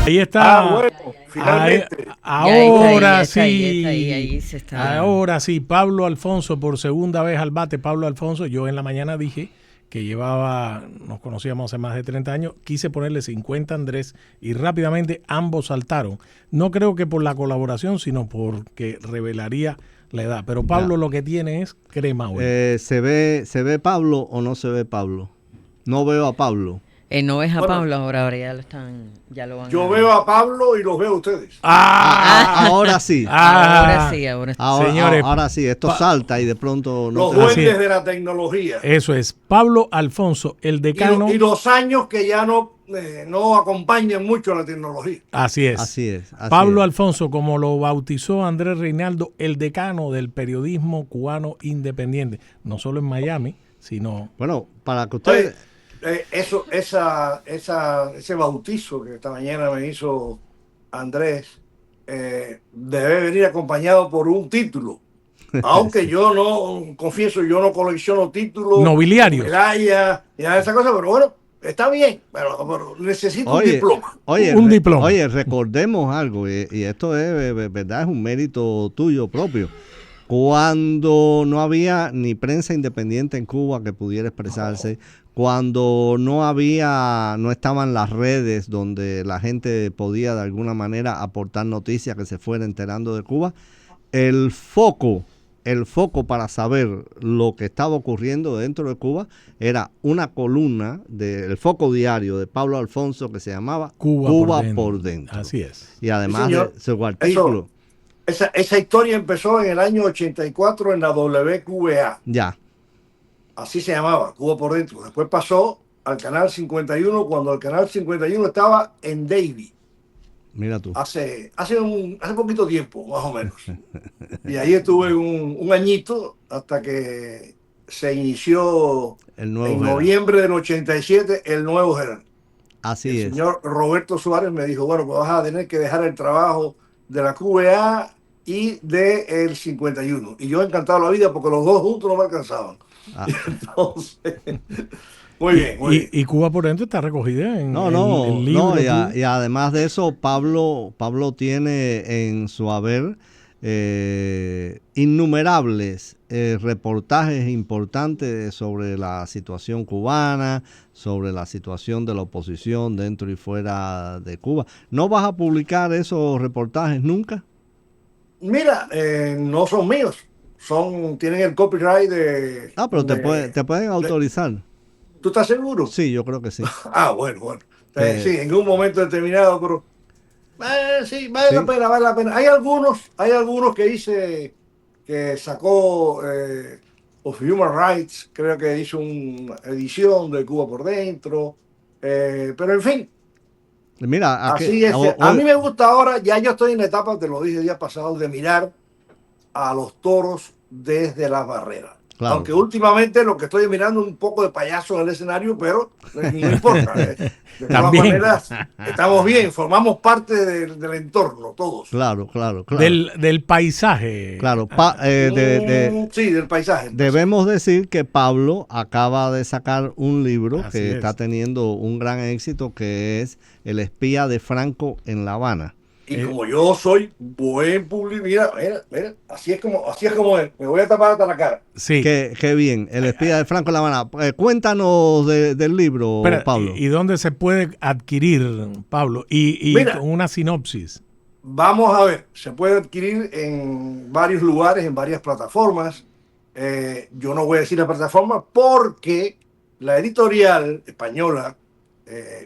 Ahí está. Bueno, finalmente. Ahora sí. Ahí se está. Ahora sí, Pablo Alfonso por segunda vez al bate. Pablo Alfonso, yo en la mañana dije que nos conocíamos hace más de 30 años, quise ponerle 50 a Andrés y rápidamente ambos saltaron. No creo que por la colaboración, sino porque revelaría la edad. Pero Pablo lo que tiene es crema hoy. ¿Se ve Pablo o no se ve Pablo? No veo a Pablo. No ves a Bueno, Pablo, ahora ya lo van Yo veo a Pablo y los veo a ustedes. Ahora sí. Ahora sí. Señores, ahora sí, esto salta y de pronto no. Los duendes de la tecnología. Eso es. Pablo Alfonso, el decano. Y los años que ya no acompañan mucho a la tecnología. Así es. Así es. Pablo Alfonso, como lo bautizó Andrés Reinaldo, el decano del periodismo cubano independiente. No solo en Miami, sino... Bueno, para que ustedes... Ese bautizo que esta mañana me hizo Andrés debe venir acompañado por un título. Aunque yo no, confieso, yo no colecciono títulos, nobiliarios, medallas y nada de esa cosa, pero bueno, está bien, pero necesito un diploma. Un diploma. Oye, recordemos algo, y esto es verdad, es un mérito tuyo propio. Cuando no había ni prensa independiente en Cuba que pudiera expresarse, cuando no estaban las redes donde la gente podía de alguna manera aportar noticias que se fuera enterando de Cuba, el foco para saber lo que estaba ocurriendo dentro de Cuba era una columna del Foco Diario de Pablo Alfonso que se llamaba Cuba por dentro. Así es. Y además de su artículo. Esa historia empezó en el año 84 en la WQVA. Ya. Así se llamaba, Cuba por dentro. Después pasó al Canal 51 cuando el Canal 51 estaba en Davie. Mira tú. Hace poquito tiempo, más o menos. Y ahí estuve un añito hasta que se inició en noviembre del 87 el nuevo Herald. Así es. El señor Roberto Suárez me dijo, bueno, pues vas a tener que dejar el trabajo de la QVA y del 51. Y yo encantado la vida porque los dos juntos no me alcanzaban. Entonces, muy bien. Y Cuba por dentro está recogida en el libro. Y además de eso, Pablo tiene en su haber innumerables reportajes importantes sobre la situación cubana, sobre la situación de la oposición dentro y fuera de Cuba. ¿No vas a publicar esos reportajes nunca? Mira, no son míos. Tienen el copyright de... pero te pueden autorizar. ¿Tú estás seguro? Sí, yo creo que sí. Bueno. Sí, en un momento determinado, pero... sí, vale la pena. Hay algunos que hice, que sacó of Human Rights, creo que hizo una edición de Cuba por dentro, pero en fin. Mira, así es. A mí me gusta ahora, ya yo estoy en la etapa, te lo dije el día pasado, de mirar a los toros desde las barreras. Claro. Aunque últimamente lo que estoy mirando es un poco de payaso en el escenario, pero no importa. De todas maneras, estamos bien, formamos parte del entorno, todos. Claro. Del paisaje. Claro, sí, del paisaje. Debemos decir que Pablo acaba de sacar un libro que está teniendo un gran éxito, que es El espía de Franco en La Habana. Y como yo soy buen publicista, mira, así es como es. Me voy a tapar hasta la cara. Sí. Qué bien. El espía de Franco en La Habana. Cuéntanos del libro, Pablo. ¿Y dónde se puede adquirir, Pablo? Y mira, con una sinopsis. Vamos a ver. Se puede adquirir en varios lugares, en varias plataformas. Yo no voy a decir la plataforma porque la editorial española,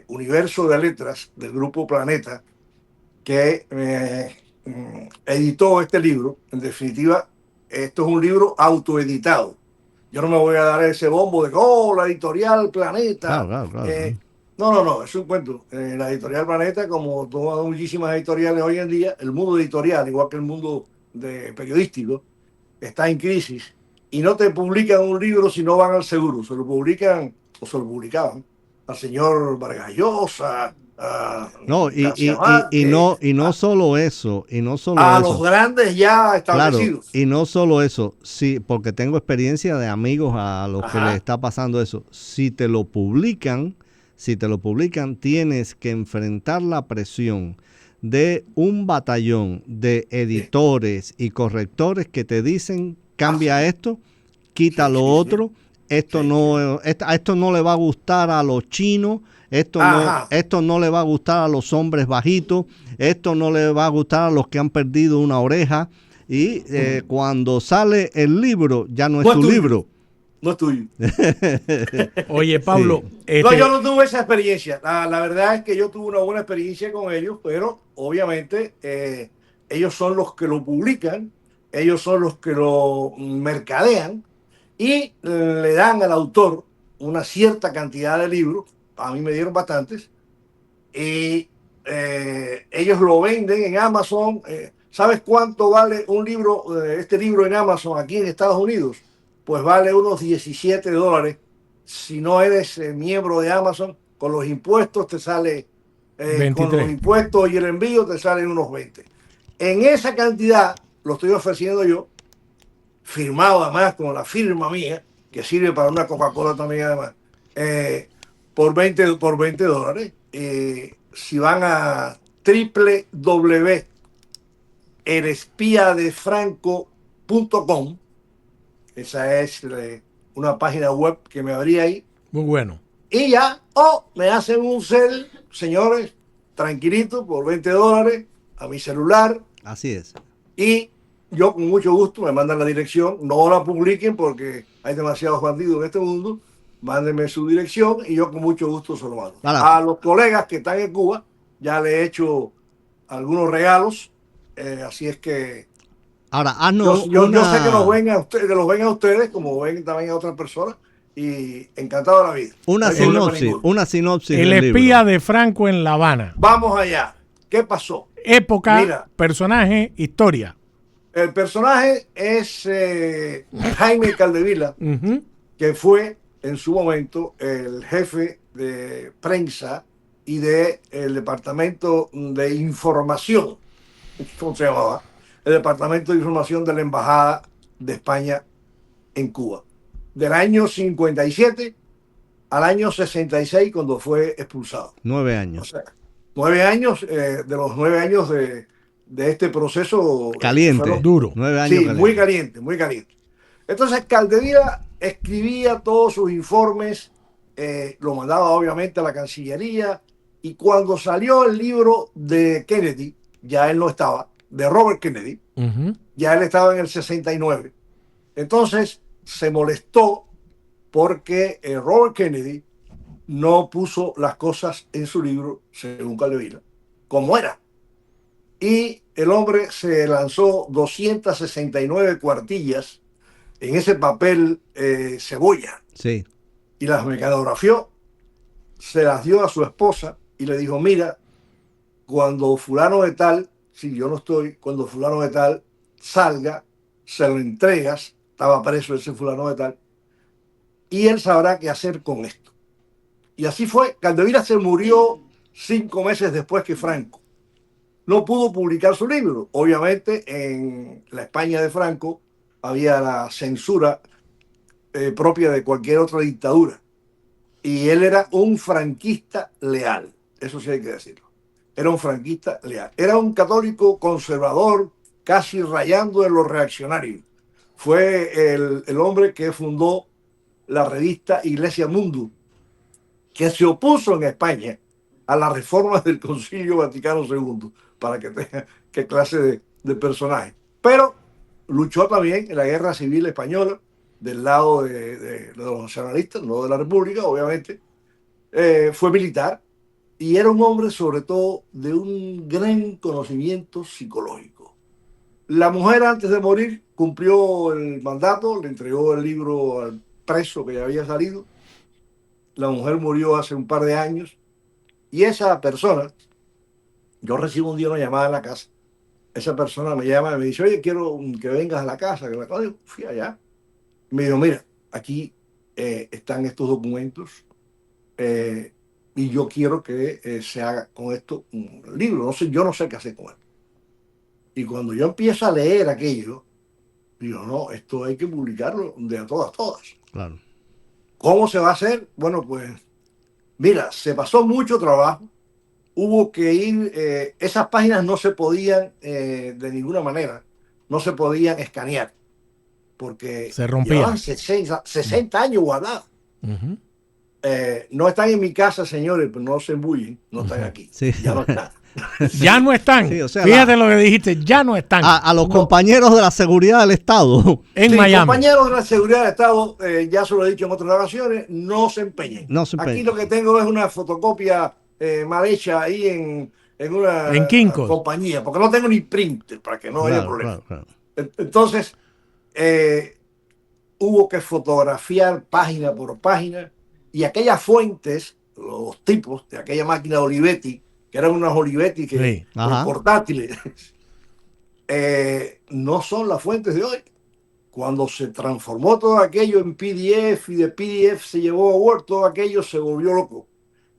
Universo de Letras, del Grupo Planeta, que editó este libro, en definitiva, esto es un libro autoeditado. Yo no me voy a dar ese bombo de, la editorial Planeta. Claro. No, es un cuento. La editorial Planeta, como todas muchísimas editoriales hoy en día, el mundo editorial, igual que el mundo periodístico, está en crisis y no te publican un libro si no van al seguro. Se lo publican, o se lo publicaban, al señor Vargas Llosa, y no solo eso, los grandes ya establecidos. Claro, y no solo eso, sí, porque tengo experiencia de amigos a los que les está pasando eso. Si te lo publican, si te lo publican, tienes que enfrentar la presión de un batallón de editores y correctores que te dicen, cambia esto, quita lo otro, esto no le va a gustar a los chinos, esto no le va a gustar a los hombres bajitos, esto no le va a gustar a los que han perdido una oreja, y cuando sale el libro, ya no es tu libro. No es tuyo. Oye, Pablo. Sí. No, yo no tuve esa experiencia. La verdad es que yo tuve una buena experiencia con ellos, pero obviamente ellos son los que lo publican, ellos son los que lo mercadean y le dan al autor una cierta cantidad de libros. A mí me dieron bastantes. Y ellos lo venden en Amazon. ¿Sabes cuánto vale un libro, este libro en Amazon aquí en Estados Unidos? Pues vale unos $17. Si no eres miembro de Amazon, con los impuestos te sale, con los impuestos y el envío te salen unos 20. En esa cantidad lo estoy ofreciendo yo, firmado además con la firma mía, que sirve para una Coca-Cola también además, por $20. Si van a www.elespiadefranco.com, esa es una página web que me abrí ahí. Muy bueno. Y ya, me hacen un cel, señores, tranquilito, por $20 a mi celular. Así es. Y yo con mucho gusto me mandan la dirección. No la publiquen porque hay demasiados bandidos en este mundo. Mándenme su dirección y yo con mucho gusto se lo mando. A los colegas que están en Cuba ya le he hecho algunos regalos. Así es que ahora, yo sé que los ven a ustedes, como ven también a otras personas, y encantado de la vida. Una sinopsis. El espía de Franco en La Habana. Vamos allá. ¿Qué pasó? Época, mira, personaje, historia. El personaje es Jaime Caldevila, que fue en su momento el jefe de prensa y del departamento de información. ¿Cómo se llamaba? El Departamento de Información de la Embajada de España en Cuba. Del año 57 al año 66, cuando fue expulsado. 9 años. O sea, 9 años, de los 9 años de este proceso. Caliente, duro. 9 años. Sí, muy caliente, muy caliente. Entonces, Caldevila escribía todos sus informes, lo mandaba obviamente a la Cancillería, y cuando salió el libro de Kennedy, ya él no estaba, de Robert Kennedy, ya él estaba en el 69. Entonces se molestó porque Robert Kennedy no puso las cosas en su libro, según Caldevila, como era. Y el hombre se lanzó 269 cuartillas en ese papel cebolla. Sí. Y las mecanografió, se las dio a su esposa y le dijo, mira, cuando fulano de tal, si yo no estoy, cuando fulano de tal salga, se lo entregas, estaba preso ese fulano de tal, y él sabrá qué hacer con esto. Y así fue. Caldevila se murió 5 meses después que Franco. No pudo publicar su libro. Obviamente en la España de Franco había la censura propia de cualquier otra dictadura. Y él era un franquista leal. Eso sí hay que decirlo. Era un franquista leal. Era un católico conservador, casi rayando en lo reaccionario. Fue el hombre que fundó la revista Iglesia Mundo, que se opuso en España a las reformas del Concilio Vaticano II, para que tenga qué clase de personaje. Pero luchó también en la Guerra Civil Española, del lado de los nacionalistas, no de la República, obviamente. Fue militar y era un hombre sobre todo de un gran conocimiento psicológico. La mujer antes de morir cumplió el mandato, le entregó el libro al preso que ya había salido. La mujer murió hace un par de años y esa persona, yo recibo un día una llamada en la casa, esa persona me llama y me dice, oye, quiero que vengas a la casa. Que digo, fui allá. Me dijo, mira, aquí están estos documentos y yo quiero que se haga con esto un libro. Yo no sé qué hacer con él. Y cuando yo empiezo a leer aquello, digo, no, esto hay que publicarlo de a todas. Claro. ¿Cómo se va a hacer? Bueno, pues Mira, se pasó mucho trabajo. Hubo que ir, esas páginas no se podían de ninguna manera, no se podían escanear, porque se rompían. llevaban 60 años guardadas. No están en mi casa, señores, pero no se embullen, no están aquí. Sí. Ya no están. Ya no están. Sí, o sea, fíjate lo que dijiste, ya no están. A los compañeros de la seguridad del Estado. En Miami. Compañeros de la seguridad del Estado, ya se lo he dicho en otras ocasiones, no se empeñen. No se empeñen. Aquí lo que tengo es una fotocopia mal hecha ahí en una compañía, porque no tengo ni printer para que no haya problema. Claro. Entonces, hubo que fotografiar página por página y aquellas fuentes, los tipos de aquella máquina de Olivetti, que eran unas Olivetti que portátiles, no son las fuentes de hoy. Cuando se transformó todo aquello en PDF y de PDF se llevó a Word, todo aquello se volvió loco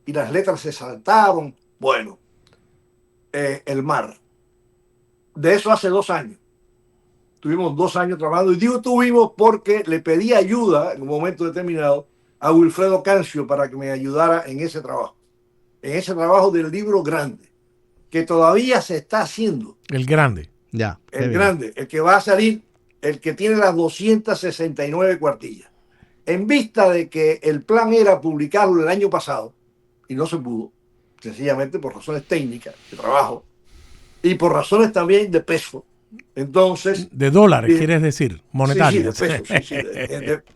y las letras se saltaron. Bueno, el mar. De eso hace 2 años. Tuvimos 2 años trabajando, y digo tuvimos porque le pedí ayuda en un momento determinado a Wilfredo Cancio para que me ayudara en ese trabajo del libro grande, que todavía se está haciendo. El grande. Ya. El grande, el que va a salir, el que tiene las 269 cuartillas. En vista de que el plan era publicarlo el año pasado, y no se pudo, sencillamente por razones técnicas de trabajo, y por razones también de peso. Entonces, de dólares, quieres decir, monetarios. Sí, de pesos,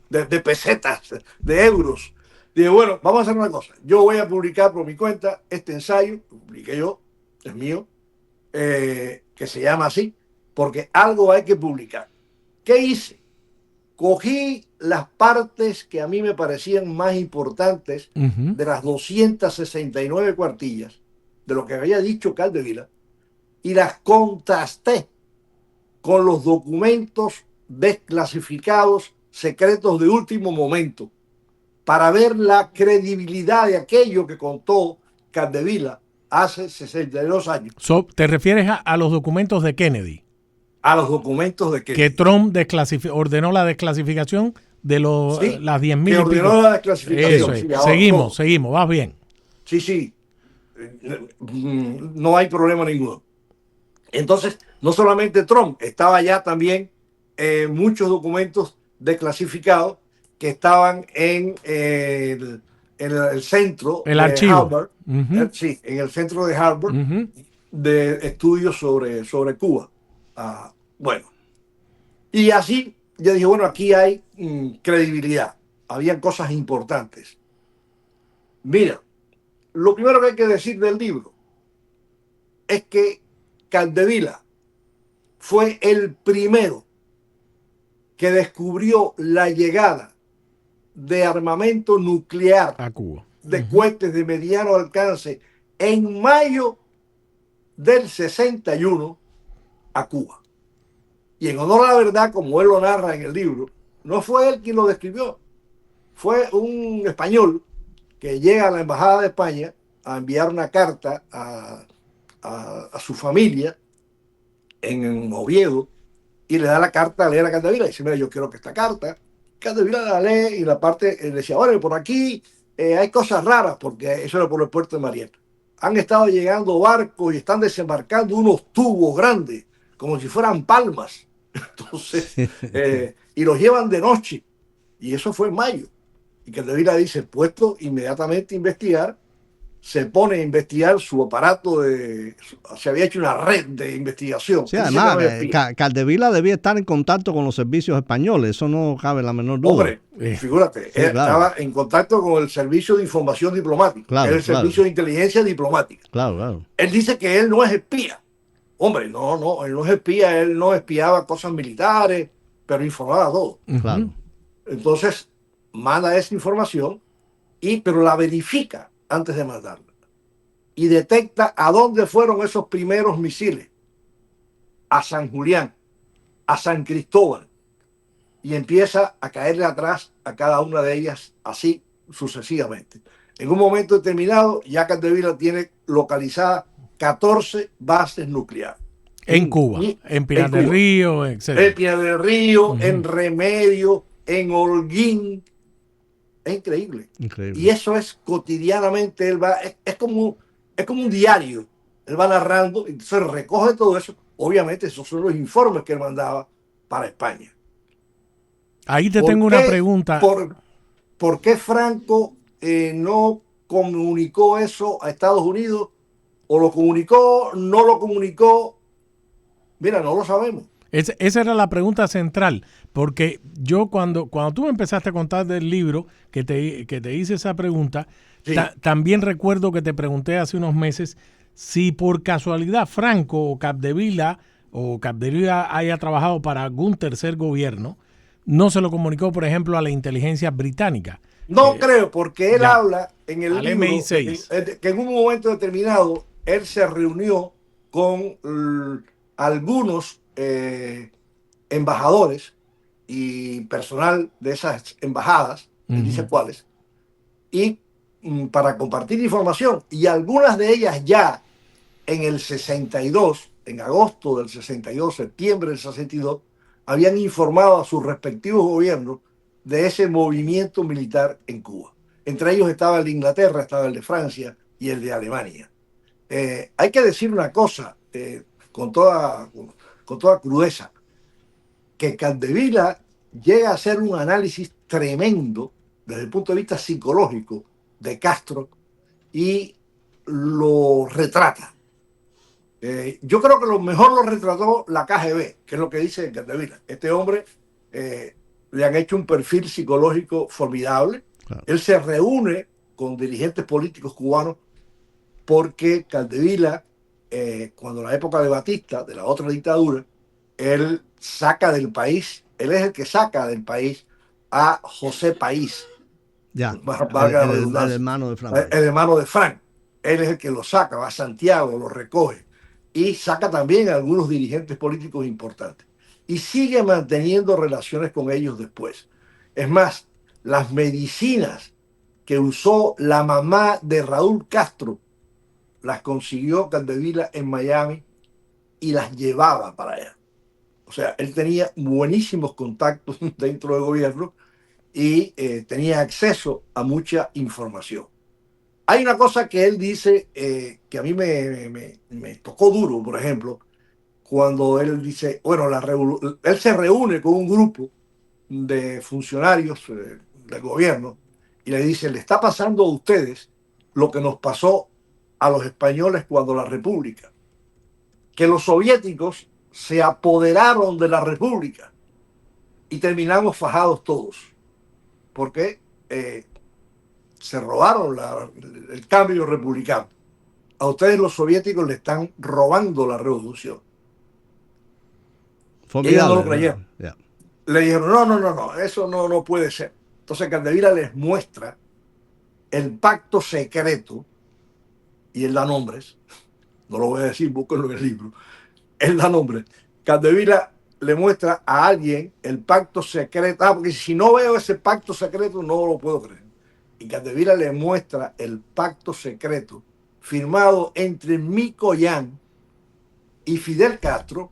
de pesetas, de euros. Dije, bueno, vamos a hacer una cosa. Yo voy a publicar por mi cuenta este ensayo, lo publiqué yo, es mío, que se llama así, porque algo hay que publicar. ¿Qué hice? Cogí las partes que a mí me parecían más importantes de las 269 cuartillas, de lo que había dicho Capdevila, y las contrasté con los documentos desclasificados secretos de último momento para ver la credibilidad de aquello que contó Capdevila hace 62 años. ¿Te refieres a los documentos de Kennedy? A los documentos de Kennedy. Que Trump ordenó la desclasificación de las 10.000 que ordenó la desclasificación. Eso es. Seguimos, vas bien. Sí. No hay problema ninguno. Entonces, no solamente Trump, estaba ya también muchos documentos desclasificados que estaban en el centro de Harvard, en el centro de Harvard de estudios sobre Cuba. Bueno, y así yo dije, bueno, aquí hay credibilidad, habían cosas importantes. Mira, lo primero que hay que decir del libro es que Capdevila fue el primero que descubrió la llegada de armamento nuclear a Cuba, de cohetes de mediano alcance en mayo del 61 a Cuba. Y en honor a la verdad, como él lo narra en el libro, no fue él quien lo describió, fue un español que llega a la Embajada de España a enviar una carta a su familia en Oviedo, y le da la carta a leer a Capdevila y dice, mira, yo quiero que esta carta. Capdevila la lee y la parte le decía, bueno, por aquí hay cosas raras, porque eso era por el puerto de Marietta. Han estado llegando barcos y están desembarcando unos tubos grandes, como si fueran palmas. Entonces, y los llevan de noche. Y eso fue en mayo. Y Capdevila dice, puesto inmediatamente a investigar, se pone a investigar su aparato se había hecho una red de investigación. Sí, además, Capdevila debía estar en contacto con los servicios españoles, eso no cabe la menor duda. Hombre, figúrate, él estaba en contacto con el Servicio de Información Diplomática, el Servicio de Inteligencia Diplomática. Claro. Él dice que él no es espía. Hombre, no, él no es espía, él no espiaba cosas militares, pero informaba todo. Claro. Entonces, manda esa información, pero la verifica antes de mandarla. Y detecta a dónde fueron esos primeros misiles. A San Julián, a San Cristóbal. Y empieza a caerle atrás a cada una de ellas así sucesivamente. En un momento determinado, ya Capdevila tiene localizadas 14 bases nucleares. En Cuba, en Pinar del Río, etc. En Pinar del Río, en Remedio, en Holguín. Es increíble. Increíble. Y eso es cotidianamente, él va, es como un diario. Él va narrando, entonces recoge todo eso. Obviamente esos son los informes que él mandaba para España. Ahí te tengo una pregunta. ¿Por qué Franco no comunicó eso a Estados Unidos? ¿O lo comunicó, no lo comunicó? Mira, no lo sabemos. Esa era la pregunta central, porque yo cuando tú me empezaste a contar del libro, que te hice esa pregunta, Sí. También recuerdo que te pregunté hace unos meses si por casualidad Franco o Capdevila haya trabajado para algún tercer gobierno, no se lo comunicó, por ejemplo, a la inteligencia británica. No creo, porque él habla en el al libro MI6. que en un momento determinado él se reunió con algunos embajadores y personal de esas embajadas, él dice cuáles, y para compartir información. Y algunas de ellas ya en el 62, en agosto del 62, septiembre del 62, habían informado a sus respectivos gobiernos de ese movimiento militar en Cuba. Entre ellos estaba el de Inglaterra, estaba el de Francia y el de Alemania. Hay que decir una cosa con toda crudeza, que Capdevila llega a hacer un análisis tremendo desde el punto de vista psicológico de Castro y lo retrata. Yo creo que lo mejor lo retrató la KGB, que es lo que dice Capdevila. Este hombre le han hecho un perfil psicológico formidable. Claro. Él se reúne con dirigentes políticos cubanos porque Capdevila, cuando la época de Batista, de la otra dictadura, él saca del país, él es el que saca del país a José País. Ya, el hermano de Frank. El hermano de Frank. Él es el que lo saca, va a Santiago, lo recoge. Y saca también a algunos dirigentes políticos importantes. Y sigue manteniendo relaciones con ellos después. Es más, las medicinas que usó la mamá de Raúl Castro las consiguió Capdevila en Miami y las llevaba para allá. O sea, él tenía buenísimos contactos dentro del gobierno y tenía acceso a mucha información. Hay una cosa que él dice que a mí me tocó duro, por ejemplo, cuando él dice, bueno, él se reúne con un grupo de funcionarios del gobierno y le dice, le está pasando a ustedes lo que nos pasó a los españoles cuando la República, que los soviéticos se apoderaron de la República y terminamos fajados todos, porque se robaron el cambio republicano. A ustedes los soviéticos le están robando la revolución. Y ellos no lo creyeron. Yeah. Le dijeron, no, eso no puede ser. Entonces Capdevila les muestra el pacto secreto, y él da nombres, no lo voy a decir, búsquenlo en el libro, él da nombres. Capdevila le muestra a alguien el pacto secreto, porque si no veo ese pacto secreto no lo puedo creer. Y Capdevila le muestra el pacto secreto firmado entre Mikoyan y Fidel Castro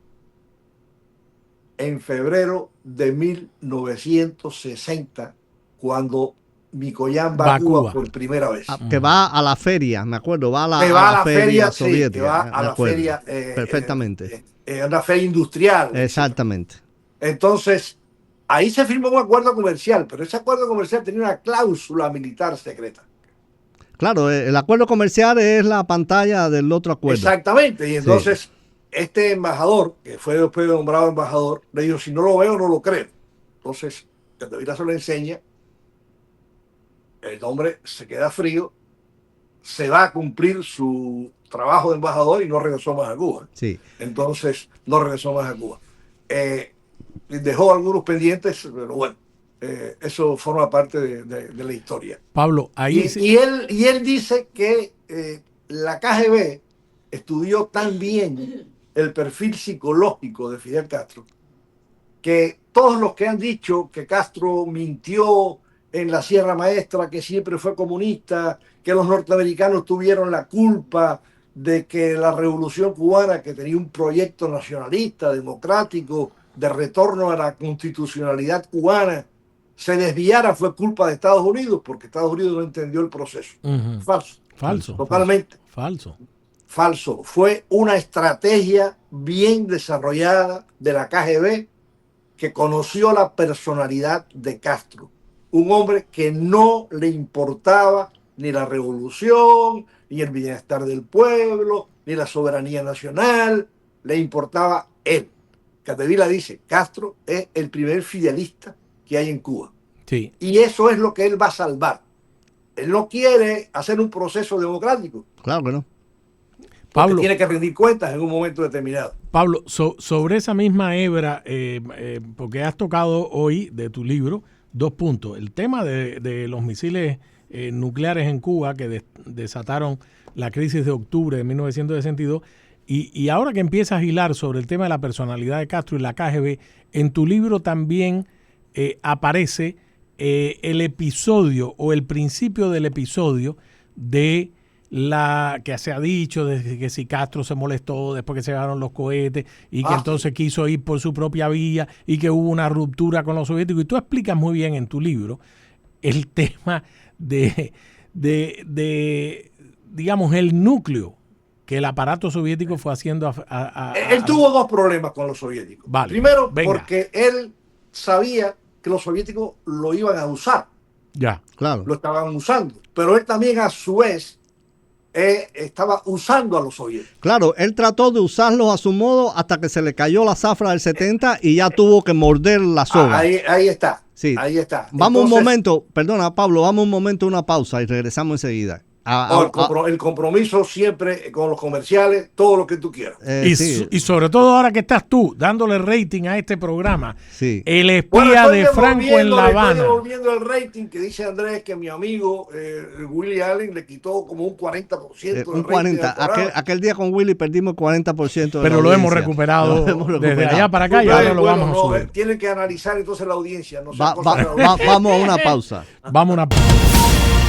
en febrero de 1960, cuando Mikoyan va a Cuba por primera vez. Que va a la feria, me acuerdo, va a la feria soviética. Sí, que va a la feria. Perfectamente. Una feria industrial. Exactamente. Entonces, ahí se firmó un acuerdo comercial, pero ese acuerdo comercial tenía una cláusula militar secreta. Claro, el acuerdo comercial es la pantalla del otro acuerdo. Exactamente, y entonces este embajador, que fue después nombrado embajador, le dijo, si no lo veo, no lo creo. Entonces, Capdevila se lo enseña, el hombre se queda frío, se va a cumplir su trabajo de embajador y no regresó más a Cuba. Sí. Entonces, no regresó más a Cuba. Dejó algunos pendientes, pero bueno, eso forma parte de la historia. Pablo, ahí y él dice que la KGB estudió tan bien el perfil psicológico de Fidel Castro que todos los que han dicho que Castro mintió en la Sierra Maestra, que siempre fue comunista, que los norteamericanos tuvieron la culpa de que la revolución cubana, que tenía un proyecto nacionalista, democrático, de retorno a la constitucionalidad cubana, se desviara fue culpa de Estados Unidos, porque Estados Unidos no entendió el proceso. Falso. Falso. Totalmente. Falso. Falso. Fue una estrategia bien desarrollada de la KGB que conoció la personalidad de Castro. Un hombre que no le importaba ni la revolución, ni el bienestar del pueblo, ni la soberanía nacional, le importaba él. Capdevila dice, Castro es el primer fidelista que hay en Cuba. Sí. Y eso es lo que él va a salvar. Él no quiere hacer un proceso democrático. Claro que no. Pablo, tiene que rendir cuentas en un momento determinado. Pablo, sobre esa misma hebra, porque has tocado hoy de tu libro 2 puntos. El tema de los misiles nucleares en Cuba que desataron la crisis de octubre de 1962 y ahora que empiezas a hilar sobre el tema de la personalidad de Castro y la KGB, en tu libro también aparece el episodio o el principio del episodio de la que se ha dicho de que si Castro se molestó después que se llegaron los cohetes y que entonces quiso ir por su propia vía y que hubo una ruptura con los soviéticos. Y tú explicas muy bien en tu libro el tema de digamos, el núcleo que el aparato soviético fue haciendo Él tuvo 2 problemas con los soviéticos. Vale, primero, venga. porque él sabía que los soviéticos lo iban a usar. Ya, claro. Lo estaban usando. Pero él también, a su vez, estaba usando a los soviéticos. Claro, él trató de usarlos a su modo hasta que se le cayó la zafra del 70 y ya tuvo que morder la soga. Ahí está. Sí. Ahí está. Vamos Entonces, un momento, perdona Pablo, vamos un momento a una pausa y regresamos enseguida. El compromiso siempre con los comerciales, todo lo que tú quieras. Y sobre todo ahora que estás tú dándole rating a este programa, sí. El espía de Franco en La Habana. Estoy devolviendo el rating que dice Andrés que mi amigo Willy Allen le quitó como un 40%. Un 40%. Aquel día con Willy perdimos el 40%. Pero lo hemos recuperado desde allá para acá y ahora lo vamos a subir. Tienen que analizar entonces la audiencia. Vamos a una pausa. Vamos a una pausa.